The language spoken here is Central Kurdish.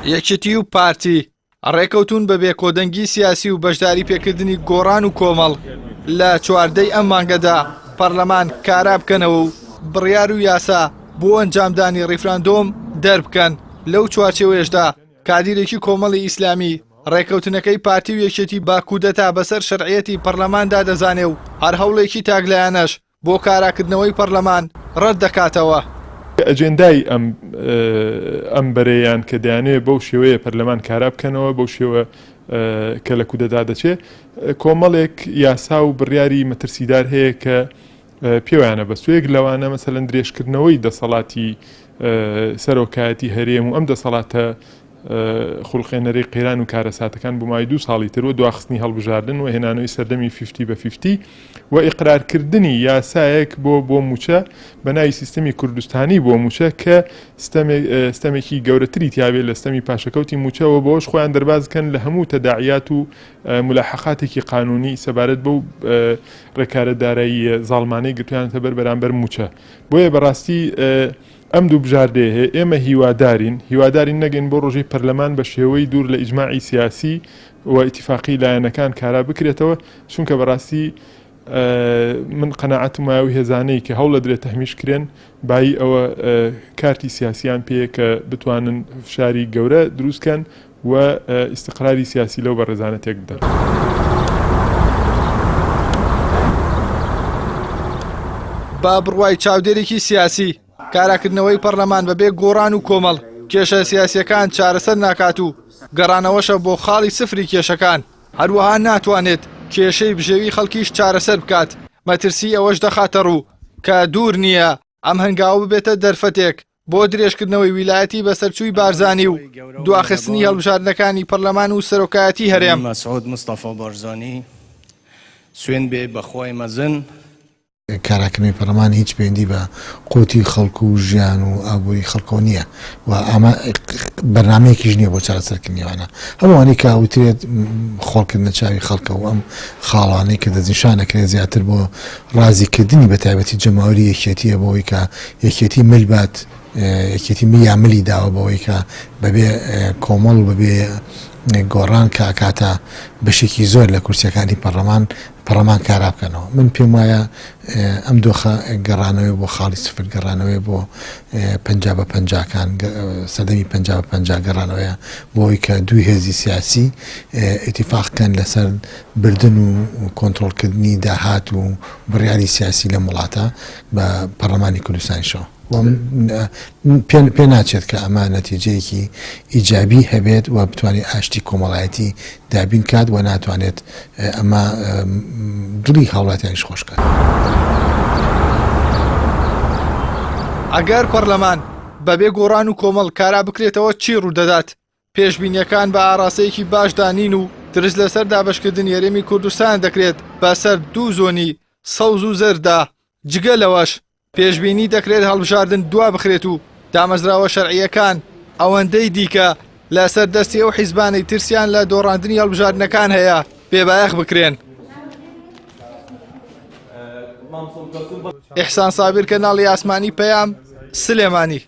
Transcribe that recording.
یەکێتی و پارتی ڕێکەوتون بە بێکۆدەنگی سیاسی و بەشداری پێکردنی گۆڕان و کۆمەڵ لە 14 ئەم مانگەدا پەرلەمان کارا بکەنەوە و بڕیار و یاسا بۆ ئەنجامدانی ڕیفراندۆم دەربکەن. لەو چوارچێوەیەشدا کادیرێکی کۆمەڵی ئیسلامی ڕێکەوتنەکەی پارتی و یەکێتی با کودەتا بەسەر شەرعیەتی پەرلەماندا دەزانێ و هەر هەوڵێکی تاگلایانەش بۆ کاراکردنەوەی پەرلەمان ڕەت دەکاتەوە. ئەجێندای ئەم بەرەیان کە دەیانێت بەو شێوەیە پەرلەمان کارا بکەنەوە بەو شێوە کە لە کودەتا دەچێت کۆمەڵێک یاسا و بڕیاری مەترسیدار هەیە کە پێوانە بە سوێک لەوانە مەسەلەن درێژکردنەوەی دەسەڵاتی سەرۆکایەتی هەرێم و ئەم دەسەڵاتە خوڵقێنەرەی قێران و کارەساتەکان بۆ مای 2 ساڵی تر و دواخستنی هەڵبژاردن و هێنانەوەی سەردەمی 50/50 و ئیقرارکردنی یاسایەک بۆ موچە بە ناوی سیستەمی کوردستانی بۆ موچە کە ستەمێکی گەورەتری تیاوێت لە ستەمی پاشەکەوتی موچەوە بۆش خۆیان دەربازکەن لە هەموو تەداعیات و ملاحەقاتێکی قانونی سەبارەت بەو ڕێکارە دارایی زاڵمانەی گرتویانەتە بەرامبەر موچە. بۆیە بەڕاستی ئەم دوو بژاردەیە هەیە ئێمە هیوادارین نەگەین بۆ ڕۆژەی پەرلەمان بە شێوەی دوور لە ئیجماعی سیاسی و ئیتیفاقی لایەنەکان کارا بکرێتەوە چونکە بەڕاستی من قەناعەتم وایە هێزانەی کە هەوڵ دەدرێت تەحمیشکرێن بای ئەوە کارتی سیاسیان پێیە کە بتوانن فشاری گەورە دروستکەن و ئیستیقراری سیاسی لەو بەڕێزانە تێک بدەن. با بڕوای چاودێرێکی سیاسی کاراکردنەوەی پەرلەمان بەبێ گۆڕان و کۆمەڵ کێشە سیاسیەکان چارەسەر ناکات و گەڕانەوەشە بۆ خاڵی سفری کێشەکان هەروەها ناتوانێت کێشەی بژێوی خەڵکیش چارەسەر بکات. مەترسی ئەوەش دەخاتە ڕوو کە دوور نییە ئەم هەنگاو ببێتە دەرفەتێک بۆ درێژکردنەوەی ویلایەتی بەسەرچووی بارزانی و دواخستنی هەڵبژاردنەکانی پەرلەمان و سەرۆکایەتی هەرێم. مەسعود مستەفا بارزانی سوێن بێ بەخوای مەزن. کاراکردنەوەی پەرلەمان هیچ پەیوەندی بە قوتی خەڵکو و ژیان و ئابووری خەڵکەوە نییە و ئەمە بەرنامەیەکیش نییە بۆ چارەسەرکردنیوانە هەمووانی کە ئەوترێت خۆڵکردنە چاوی خەڵکە و ئەم خاڵانەی کە دەستنیشانەکرێت زیاتر بۆ ڕازیکردنی بە تایبەتی جەماوەری یەکێتیە بۆەوەی کە یەکێتی ملبات یەکێتی میاملی داوە بەوەی کە بەبێ کۆمەڵ و بەبێ گۆڕان کاکاتە بەشێکی زۆر لە کورسیەکانی پەرلەمان کارا بکەنەوە. من پێم وایە ئەم دۆخە گەڕانەوەی بۆ خاڵی سفر گەڕانەوەی بۆ 50/50کان سەردەمی 50/50 گەڕانەوەیە بۆی کە دوی هێزی سیاسی ئیتیفاقکەن لەسەر بردن و کۆنتڕۆڵکردنی داهات و بڕیاری سیاسی لە وڵاتە بە پەرلەمانی کوردستانیشەوە. پێ ناچێت کە ئەمە نەتیجەیەکی ئیجابی هەبێت و بتوانێت ئاشتی کۆمەڵایەتی دابین کات و ناتوانێت ئەمە دڵی هاوڵاتیانیش خۆشکات. ئەگەر پەرلەمان بەبێ گۆڕان و کۆمەڵ کارا بکرێتەوە چی ڕوودەدات؟ پێشبینیەکان بە ئاراسەیەکی باشدانین و ترس لەسەر دابەشکردن یاریمی کوردستان دەکرێت بەسەر 2 زۆنی سەوز و زەردا. جگە لەوەش پێشبینی دەکرێت هەڵبژاردن دوا بخرێت و دامەزراوە شەرعیەکان ئەوەندەی دیکە لەسەر دەستی ئەو حیزبانەی ترسیان لە دۆڕاندنی هەڵبژاردنەکان هەیە بێبایەخ بکرێن. ئیحسان سابیر کەناڵی ئاسمانی پەیام سلێمانی.